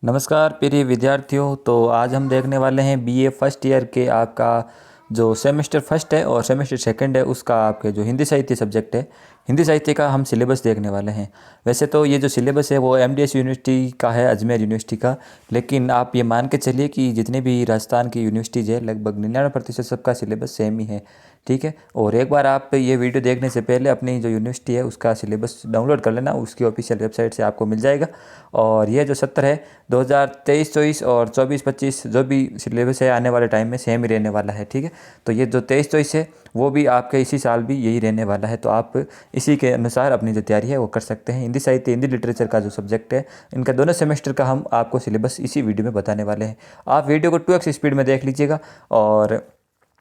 नमस्कार प्रिय विद्यार्थियों। तो आज हम देखने वाले हैं बीए फर्स्ट ईयर के आपका जो सेमेस्टर फर्स्ट है और सेमेस्टर सेकंड है उसका आपके जो हिंदी साहित्य सब्जेक्ट है, हिंदी साहित्य का हम सिलेबस देखने वाले हैं। वैसे तो ये जो सिलेबस है वो एमडीएस यूनिवर्सिटी का है, अजमेर यूनिवर्सिटी का। लेकिन आप ये मान के चलिए कि जितने भी राजस्थान की यूनिवर्सिटीज़ है लगभग 99% सबका सिलेबस सेम ही है। ठीक है। और एक बार आप ये वीडियो देखने से पहले अपनी जो यूनिवर्सिटी है उसका सिलेबस डाउनलोड कर लेना, उसकी ऑफिशियल वेबसाइट से आपको मिल जाएगा। और ये जो सत्र है 2023-24 और 24-25 जो भी सिलेबस है आने वाले टाइम में सेम ही रहने वाला है। ठीक है। तो ये जो 23-24 है वो भी आपके इसी साल भी यही रहने वाला है। तो आप इसी के अनुसार अपनी जो तैयारी है वो कर सकते हैं। हिंदी साहित्य, हिंदी लिटरेचर का जो सब्जेक्ट है, इनका दोनों सेमेस्टर का हम आपको सिलेबस इसी वीडियो में बताने वाले हैं। आप वीडियो को 2x स्पीड में देख लीजिएगा और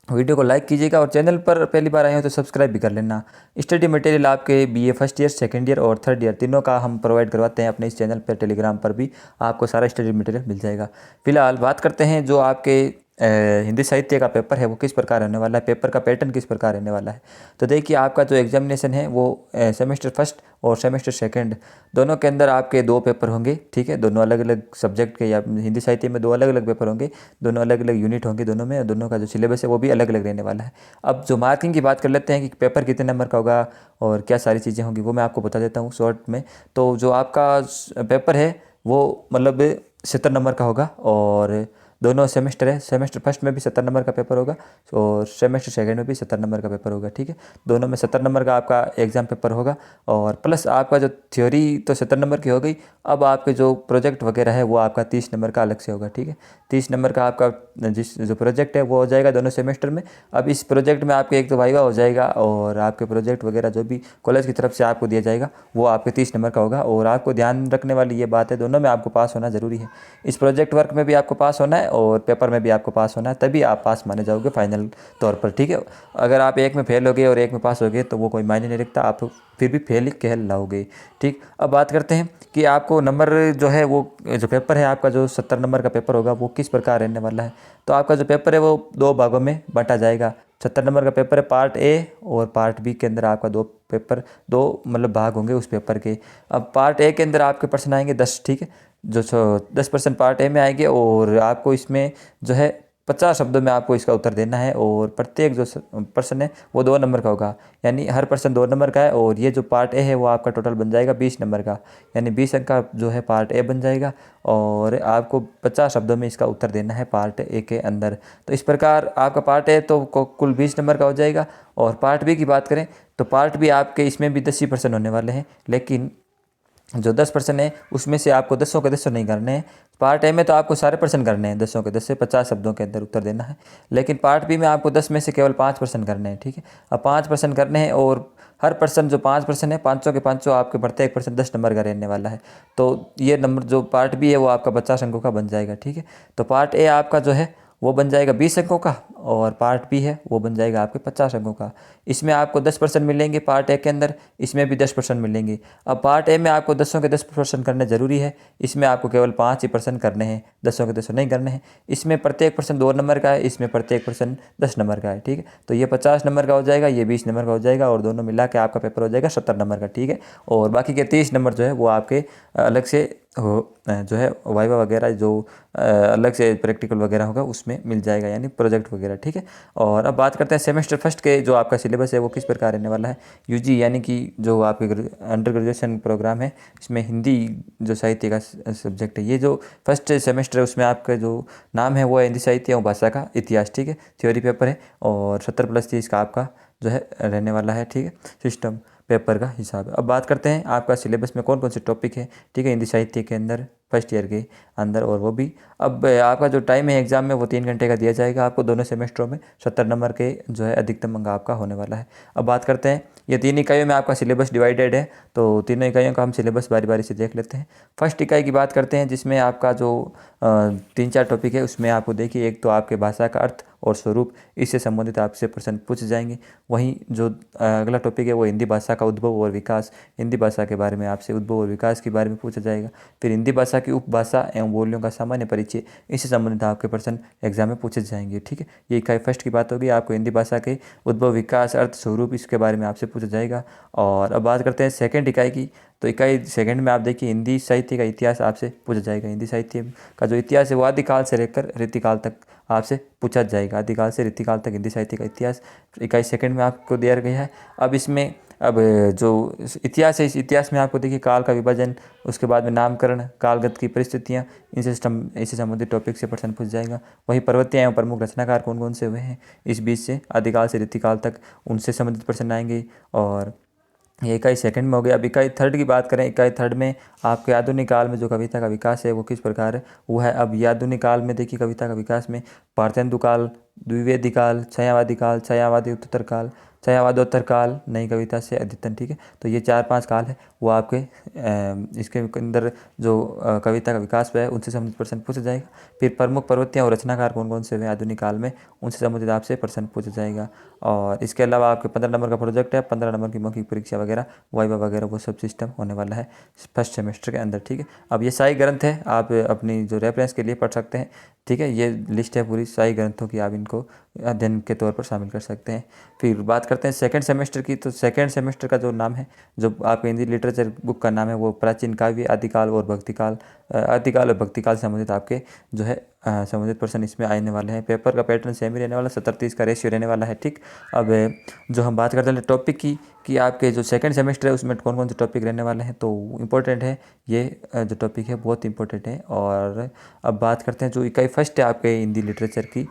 वीडियो को लाइक कीजिएगा, और चैनल पर पहली बार आए हो तो सब्सक्राइब भी कर लेना। स्टडी मटेरियल आपके BA first year, second year और थर्ड ईयर तीनों का हम प्रोवाइड करवाते हैं अपने इस चैनल पर। टेलीग्राम पर भी आपको सारा स्टडी मटेरियल मिल जाएगा। फिलहाल बात करते हैं जो आपके हिंदी साहित्य का पेपर है वो किस प्रकार होने वाला है, पेपर का पैटर्न किस प्रकार रहने वाला है। तो देखिए, आपका जो एग्जामिनेशन है वो सेमेस्टर फर्स्ट और सेमेस्टर सेकंड दोनों के अंदर आपके दो पेपर होंगे। ठीक है। दोनों अलग अलग सब्जेक्ट के, या हिंदी साहित्य में दो अलग अलग पेपर होंगे, दोनों अलग अलग यूनिट होंगे दोनों में, और दोनों का जो सिलेबस है वो भी अलग अलग रहने वाला है। अब जो मार्किंग की बात कर लेते हैं कि पेपर कितने नंबर का होगा और क्या सारी चीज़ें होंगी, वो मैं आपको बता देता हूँ शॉर्ट में। तो जो आपका पेपर है वो मतलब 70 नंबर का होगा, और दोनों सेमेस्टर है, सेमेस्टर फर्स्ट में भी 70 नंबर का पेपर होगा और सेमेस्टर सेकंड में भी 70 नंबर का पेपर होगा। ठीक है। दोनों में 70 नंबर का आपका एग्ज़ाम पेपर होगा, और प्लस आपका जो थ्योरी तो 70 नंबर की हो गई। अब आपके जो प्रोजेक्ट वगैरह है वो आपका 30 नंबर का अलग से होगा। ठीक है। 30 नंबर का आपका जो प्रोजेक्ट है वो हो जाएगा दोनों सेमेस्टर में। अब इस प्रोजेक्ट में आपके एक तो वाइवा हो जाएगा, और आपके प्रोजेक्ट वगैरह जो भी कॉलेज की तरफ से आपको दिया जाएगा वो आपके 30 नंबर का होगा। और आपको ध्यान रखने वाली ये बात है, दोनों में आपको पास होना ज़रूरी है। इस प्रोजेक्ट वर्क में भी आपको पास होना है और पेपर में भी आपको पास होना है, तभी आप पास माने जाओगे फाइनल तौर पर। ठीक है। अगर आप एक में फेल हो गए और एक में पास हो गए तो वो कोई मायने नहीं रखता, आप फिर भी फेल ही कहलाओगे। ठीक। अब बात करते हैं कि आपको नंबर जो है वो जो पेपर है आपका जो 70 नंबर का पेपर होगा वो किस प्रकार रहने वाला है। तो आपका जो पेपर है वो दो भागों में बांटा जाएगा। 70 नंबर का पेपर है पार्ट ए और पार्ट बी के अंदर आपका दो मतलब भाग होंगे उस पेपर के। अब पार्ट ए के अंदर आपके प्रश्न आएंगे 10। ठीक है। जो 10% पार्ट ए में आएंगे, और आपको इसमें जो है 50 शब्दों में आपको इसका उत्तर देना है, और प्रत्येक जो प्रश्न है वो 2 नंबर का होगा, यानी हर प्रश्न 2 नंबर का है। और ये जो पार्ट ए है वो आपका टोटल बन जाएगा 20 नंबर का, यानी 20 अंक का जो है पार्ट ए बन जाएगा, और आपको 50 शब्दों में इसका उत्तर देना है पार्ट ए के अंदर। तो इस प्रकार आपका पार्ट ए तो कुल 20 नंबर का हो जाएगा। और पार्ट बी की बात करें तो पार्ट बी आपके इसमें भी 10 ही प्रश्न होने वाले हैं, लेकिन जो 10% है उसमें से आपको 10 के 10 नहीं करने हैं। पार्ट ए में तो आपको सारे प्रश्न करने हैं, 10 के 10 से 50 शब्दों के अंदर उत्तर देना है। लेकिन पार्ट बी में आपको 10 में से केवल 5 प्रश्न करने हैं। ठीक है। अब 5 प्रश्न करने हैं, और हर प्रश्न जो 5 प्रश्न है 500 के 500 आपके प्रत्येक प्रश्न 10 नंबर का रहने वाला है। तो ये नंबर जो पार्ट बी है वो आपका 50 अंकों का बन जाएगा। ठीक है। तो पार्ट ए आपका जो है वो बन जाएगा 20 अंकों का, और पार्ट बी है वो बन जाएगा आपके 50 अंकों का। इसमें आपको 10% मिलेंगे पार्ट ए के अंदर, इसमें भी 10% मिलेंगे। अब पार्ट ए में आपको 10 के 10 प्रश्न करने ज़रूरी है, इसमें आपको केवल 5 ही प्रश्न करने हैं, 10 के 10 नहीं करने हैं। इसमें प्रत्येक प्रश्न 2 नंबर का है, इसमें प्रत्येक प्रश्न 10 नंबर का है। ठीक है। तो ये 50 नंबर का हो जाएगा, ये 20 नंबर का हो जाएगा, और दोनों मिला के आपका पेपर हो जाएगा 70 नंबर का। ठीक है। और बाकी के 30 नंबर जो है वो आपके अलग से हो जो है वाइवा वगैरह जो अलग से प्रैक्टिकल वगैरह होगा उसमें मिल जाएगा, यानी प्रोजेक्ट वगैरह। ठीक है। और अब बात करते हैं सेमेस्टर फर्स्ट के जो आपका सिलेबस है वो किस प्रकार रहने वाला है। यूजी यानी कि जो आपके अंडर ग्रेजुएशन प्रोग्राम है, इसमें हिंदी जो साहित्य का सब्जेक्ट है, ये जो फर्स्ट सेमेस्टर है उसमें आपका जो नाम है वो है हिंदी साहित्य और भाषा का इतिहास। ठीक है। थ्योरी पेपर है, और 70+30 का आपका जो है रहने वाला है। ठीक है। सिस्टम पेपर का हिसाब है। अब बात करते हैं आपका सिलेबस में कौन कौन से टॉपिक है। ठीक है। हिंदी साहित्य के अंदर फर्स्ट ईयर के अंदर, और वो भी अब आपका जो टाइम है एग्जाम में वो 3 घंटे का दिया जाएगा आपको दोनों सेमेस्टरों में। 70 नंबर के जो है अधिकतम अंक आपका होने वाला है। अब बात करते हैं, ये 3 इकाइयों में आपका सिलेबस डिवाइडेड है, तो तीनों इकाइयों का हम सिलेबस बारी बारी से देख लेते हैं। फर्स्ट इकाई की बात करते हैं जिसमें आपका जो 3-4 टॉपिक है उसमें आपको देखिए, एक तो आपके भाषा का अर्थ और स्वरूप, इससे संबंधित आपसे प्रश्न पूछे जाएंगे। वहीं जो अगला टॉपिक है वो हिंदी भाषा का उद्भव और विकास, हिंदी भाषा के बारे में आपसे उद्भव और विकास के बारे में पूछा जाएगा। फिर हिंदी भाषा की उपभाषा एवं एवं बोलियों का सामान्य परिचय, इससे संबंधित आपके प्रश्न एग्जाम में पूछे जाएंगे। ठीक है, ये इकाई फर्स्ट की बात होगी। आपको हिंदी भाषा के उद्भव, विकास, अर्थ, स्वरूप, इसके बारे में आपसे पूछा जाएगा। और अब बात करते हैं सेकंड इकाई की। तो इकाई सेकंड में आप देखिए हिंदी साहित्य का इतिहास आपसे पूछा जाएगा। हिंदी साहित्य का जो इतिहास है वो आदिकाल से लेकर रीतिकाल तक आपसे पूछा जाएगा। आदिकाल से रीतिकाल तक हिंदी साहित्य का इतिहास इकाई सेकंड में आपको दिया गया है। अब इसमें जो इतिहास है, इस इतिहास में आपको देखिए काल का विभाजन, उसके बाद में नामकरण, कालगत की परिस्थितियाँ, इनसे इससे संबंधित टॉपिक से प्रश्न पूछ जाएगा। वही पर्वतीय एवं प्रमुख रचनाकार कौन कौन से हुए हैं इस बीच से आदिकाल से रीतिकाल तक, उनसे संबंधित प्रश्न आएंगे। और ये इकाई सेकंड में हो गया। अब इकाई थर्ड की बात करें, इकाई थर्ड में आपके आधुनिक काल में जो कविता का विकास है वो किस प्रकार है वो है। अब ये आधुनिक काल में देखिए कविता का विकास में पार्थेंदु काल, द्विवेदी काल, छायावादी काल, छायावादी उत्तर काल, छायावादोत्तर काल, नई कविता से अद्यतन। ठीक है, तो ये 4-5 काल है वो आपके इसके अंदर जो कविता का विकास हुआ है उनसे संबंधित प्रश्न पूछा जाएगा। फिर प्रमुख प्रवृत्तियाँ और रचनाकार कौन कौन से हुए आधुनिक काल में, उनसे संबंधित आपसे प्रश्न पूछा जाएगा। और इसके अलावा आपके 15 नंबर का प्रोजेक्ट है, 15 नंबर की मौखिक परीक्षा वगैरह, वाइवा वगैरह, वो सब सिस्टम होने वाला है फर्स्ट सेमेस्टर के अंदर। ठीक है, अब ये साई ग्रंथ है, आप अपनी जो रेफरेंस के लिए पढ़ सकते हैं। ठीक है, ये लिस्ट है पूरी साई ग्रंथों की, आप इनको अध्ययन के तौर पर शामिल कर सकते हैं। फिर बात करते हैं सेकंड सेमेस्टर की। तो सेकंड सेमेस्टर का जो नाम है, जो आपके हिंदी लिटरेचर बुक का नाम है, वो प्राचीन काव्य, आदिकाल और भक्तिकाल, आदिकाल और भक्तिकाल से संबंधित आपके जो है संबंधित प्रश्न इसमें आने वाले हैं। पेपर का पैटर्न सेम ही रहने वाला, 70-30 का रेशियो रहने वाला है। ठीक, अब जो हम बात करते हैं टॉपिक की कि आपके जो सेकंड सेमेस्टर है उसमें कौन कौन से टॉपिक रहने वाले हैं, तो इम्पोर्टेंट है ये जो टॉपिक है बहुत इंपॉर्टेंट है। और अब बात करते हैं जो इकाई फर्स्ट है आपके हिंदी लिटरेचर की।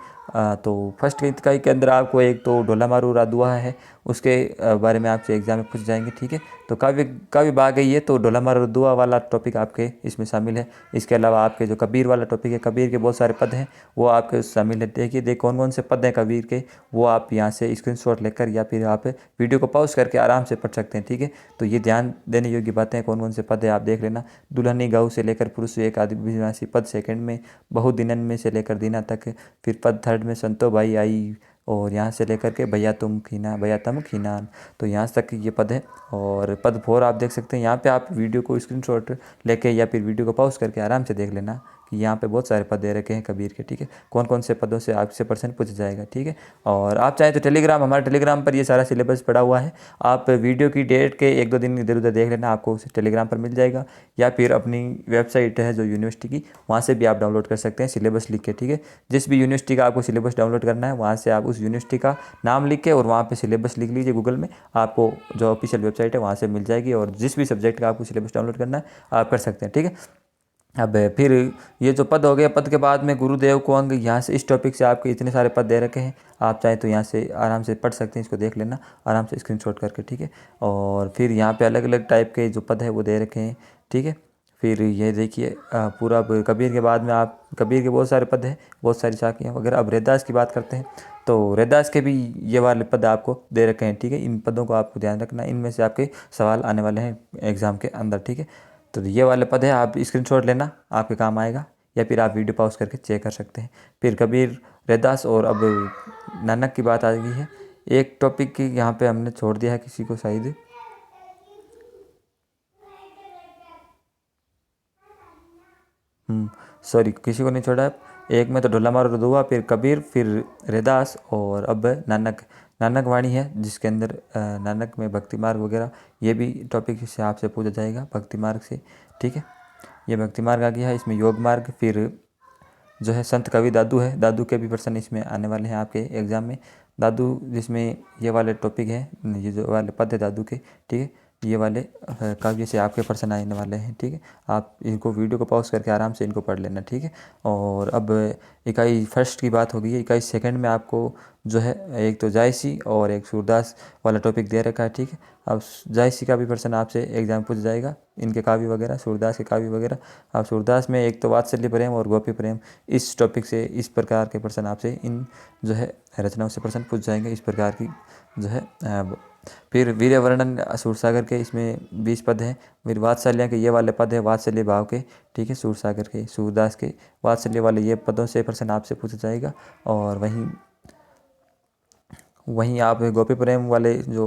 तो फर्स्ट इकाई के अंदर आपको एक तो ढोला मारू रादुआ है, उसके बारे में आपसे एग्जाम में पूछ जाएंगे। ठीक है, तो काव्य भाग है ये, तो ढोला मारू रादुआ वाला टॉपिक आपके इसमें शामिल है। इसके अलावा आपके जो कबीर वाला टॉपिक है, कबीर के बहुत सारे पद हैं वो आपके शामिल है। देखिए कौन कौन से पद हैं कबीर के, वो आप यहाँ से स्क्रीनशॉट लेकर या फिर आप वीडियो को पॉज करके आराम से पढ़ सकते हैं। ठीक है, तो ये ध्यान देने योग्य बातें हैं, कौन कौन से पद है आप देख लेना। दुल्हनी गऊ से लेकर पुरुष एक आदिवासी पद सेकंड में, बहुदिनन में से लेकर दीना तक, फिर पद थर्ड में संतो भाई आई, और यहाँ से लेकर के भैया तुम खीना, भैया तुम खीनान, तो यहाँ तक ये पद है। और पद 4 आप देख सकते हैं, यहाँ पे आप वीडियो को स्क्रीनशॉट लेके या फिर वीडियो को पॉज करके आराम से देख लेना कि यहाँ पे बहुत सारे पद दे रखे हैं कबीर के। ठीक है, कौन कौन से पदों से आपसे प्रश्न पूछा जाएगा। ठीक है, और आप चाहें तो टेलीग्राम, हमारे टेलीग्राम पर ये सारा सिलेबस पड़ा हुआ है। आप वीडियो की डेट के 1-2 दिन इधर उधर देख लेना, आपको उसे टेलीग्राम पर मिल जाएगा। या फिर अपनी वेबसाइट है जो यूनिवर्सिटी की, वहाँ से भी आप डाउनलोड कर सकते हैं सिलेबस लिख के। ठीक है, जिस भी यूनिवर्सिटी का आपको सिलेबस डाउनलोड करना है वहाँ से आप उस यूनिवर्सिटी का नाम लिख के और वहाँ पे सिलेबस लिख लीजिए गूगल में, आपको जो ऑफिशियल वेबसाइट है वहाँ से मिल जाएगी। और जिस भी सब्जेक्ट का आपको सिलेबस डाउनलोड करना है आप कर सकते हैं। ठीक है, अब फिर ये जो पद हो गए, पद के बाद में गुरुदेव को अंग, यहाँ से इस टॉपिक से आपके इतने सारे पद दे रखे हैं, आप चाहे तो यहाँ से आराम से पढ़ सकते हैं, इसको देख लेना आराम से स्क्रीनशॉट करके। ठीक है, और फिर यहाँ पे अलग अलग टाइप के जो पद है वो दे रखे हैं। ठीक है, फिर ये देखिए पूरा कबीर के बाद में आप कबीर के बहुत सारे पद हैं, बहुत सारी साखियाँ वगैरह। अब रैदास की बात करते हैं, तो रैदास के भी ये वाले पद आपको दे रखे हैं। ठीक है, इन पदों को आपको ध्यान रखना, इनमें से आपके सवाल आने वाले हैं एग्ज़ाम के अंदर। ठीक है, तो ये वाले पद है, आप स्क्रीनशॉट लेना, आपके काम आएगा, या फिर आप वीडियो पॉज करके चेक कर सकते हैं। फिर कबीर, रैदास और अब नानक की बात आ गई है। एक टॉपिक की यहाँ पे हमने छोड़ दिया है किसी को शायद, सॉरी किसी को नहीं छोड़ा है। एक में तो ढोला मारो रदुआ, फिर कबीर, फिर रैदास, और अब नानक, नानक वाणी है जिसके अंदर नानक में भक्ति मार्ग वगैरह, ये भी टॉपिक से आपसे पूछा जाएगा भक्ति मार्ग से। ठीक है, ये भक्ति मार्ग आ गया है, इसमें योग मार्ग, फिर जो है संत कवि दादू है, दादू के भी प्रश्न इसमें आने वाले हैं आपके एग्ज़ाम में। दादू जिसमें ये वाले टॉपिक हैं, ये जो वाले पद है दादू के। ठीक है, ये वाले काव्य से आपके प्रश्न आने वाले हैं। ठीक है, आप इनको वीडियो को पॉज करके आराम से इनको पढ़ लेना। ठीक है, और अब इकाई फर्स्ट की बात हो गई है। इकाई सेकंड में आपको जो है एक तो जायसी और एक सूरदास वाला टॉपिक दे रखा है। ठीक है, अब जायसी का भी प्रश्न आपसे एग्जाम पूछ जाएगा, इनके काव्य वगैरह, सूरदास के काव्य वगैरह। अब सूरदास में एक तो वात्सल्य प्रेम और गोपी प्रेम, इस टॉपिक से इस प्रकार के प्रश्न आपसे इन जो है रचनाओं से प्रश्न पूछ जाएंगे, इस प्रकार की जो है। फिर वीर्य वर्णन सूरसागर के, इसमें 20 पद हैं। फिर वात्सल्य के ये वाले पद है वात्सल्य भाव के। ठीक है, सूरसागर के, सूरदास के वात्सल्य वाले ये पदों से प्रश्न आपसे पूछा जाएगा। और वहीं आप गोपी प्रेम वाले जो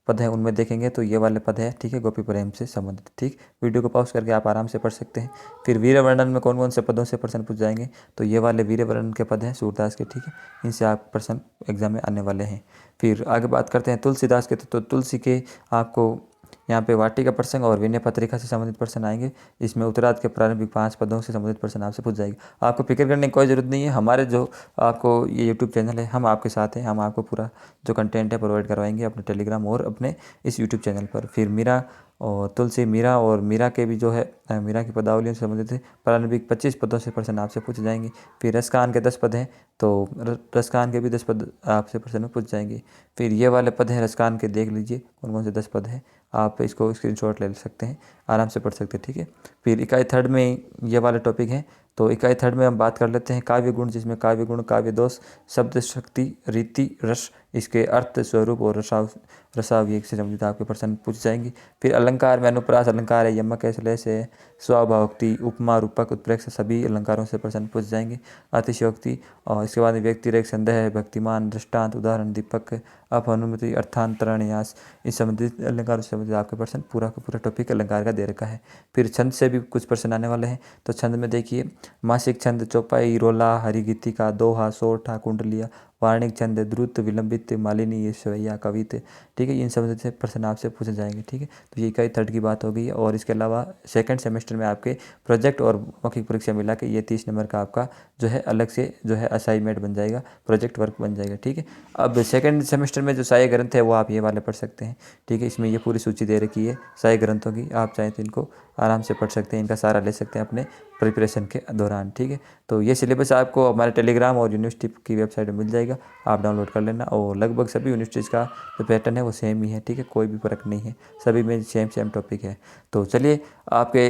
पद हैं उनमें देखेंगे तो ये वाले पद है, ठीक है, गोपी प्रेम से संबंधित। ठीक, वीडियो को पॉज करके आप आराम से पढ़ सकते हैं। फिर वीर वर्णन में कौन कौन से पदों से प्रश्न पूछ जाएंगे, तो ये वाले वीर वर्णन के पद हैं सूरदास के, ठीक है, इनसे आप प्रश्न एग्जाम में आने वाले हैं। फिर आगे बात करते हैं तुलसीदास के, तो तुलसी के आपको यहाँ पे वाटिका प्रसंग और विनय पत्रिका से संबंधित प्रश्न आएंगे। इसमें उत्तरार्ध के प्रारंभिक 5 पदों से संबंधित प्रश्न आपसे पूछ जाएंगे। आपको फिक्र करने की कोई ज़रूरत नहीं है, हमारे जो आपको ये यूट्यूब चैनल है, हम आपके साथ हैं, हम आपको पूरा जो कंटेंट है प्रोवाइड करवाएंगे अपने टेलीग्राम और अपने इस यूट्यूब चैनल पर। फिर मीरा और तुलसी, मीरा और मीरा के भी जो है मीरा की पदावलियों से संबंधित प्रारंभिक 25 पदों से प्रश्न आपसे पूछ जाएंगे। फिर रसकान के 10 पद हैं, तो रसकान के भी 10 पद आपसे प्रश्न में पूछ जाएंगे। फिर ये वाले पद हैं रसकान के, देख लीजिए कौन कौन से 10 पद हैं, आप इसको स्क्रीनशॉट ले सकते हैं, आराम से पढ़ सकते हैं, ठीक है। फिर इकाई थर्ड में ये वाले टॉपिक हैं, तो इकाई थर्ड में हम बात कर लेते हैं काव्य गुण, जिसमें काव्य गुण, काव्य दोष, शब्द शक्ति, रीति, रस, इसके अर्थ, स्वरूप और रसावेग से संबंधित आपके प्रश्न पूछ जाएंगे। फिर अलंकार में अनुप्रास अलंकार है, यमक है, श्लेष है, स्वभावोक्ति, उपमा, रूपक, उत्प्रेक्षा, सभी अलंकारों से प्रश्न पूछ जाएंगे। अतिशयोक्ति और इसके बाद व्यक्ति रेख, संदेह, भक्तिमान, दृष्टांत, उदाहरण, दीपक, अपनुमति, अर्थांतरण, यास, इस संबंधित अलंकारों से संबंधित आपके प्रश्न पूरा का पूरा टॉपिक अलंकार का दे रखा है। फिर छंद से भी कुछ प्रश्न आने वाले हैं, तो छंद में देखिए मासिक छंद, चौपाई, रोला, हरिगीतिका, दोहा, सोरठा, कुंडलिया, वार्णिक छंद, द्रुत, विलंबित, मालिनी, स्वैया, कवित, ठीक है, इन संबंधित से प्रश्न आपसे पूछे जाएंगे, ठीक है। तो ये इकाई थर्ड की बात हो गई। और इसके अलावा सेकंड सेमेस्टर में आपके प्रोजेक्ट और मौखिक परीक्षा मिला के ये 30 नंबर का आपका जो है अलग से जो है असाइनमेंट बन जाएगा, प्रोजेक्ट वर्क बन जाएगा, ठीक है। अब सेकंड सेमेस्टर में जो सहायक ग्रंथ है वो आप ये वाले पढ़ सकते हैं, ठीक है। इसमें ये पूरी सूची दे रखी है सहायक ग्रंथों की, आप चाहें तो इनको आराम से पढ़ सकते हैं, इनका सहारा ले सकते हैं अपने प्रिपरेशन के दौरान, ठीक है। तो ये सिलेबस आपको हमारे टेलीग्राम और यूनिवर्सिटी की वेबसाइट में मिल जाएगा, आप डाउनलोड कर लेना। और लगभग सभी यूनिवर्सिटीज़ का जो पैटर्न है वो सेम ही है, ठीक है, कोई भी फर्क नहीं है, सभी में सेम टॉपिक है। तो चलिए आपके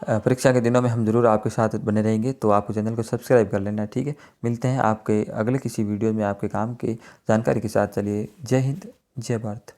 परीक्षा के दिनों में हम जरूर आपके साथ बने रहेंगे, तो आपको चैनल को सब्सक्राइब कर लेना, ठीक है। मिलते हैं आपके अगले किसी वीडियो में आपके काम की जानकारी के साथ। चलिए, जय हिंद, जय भारत।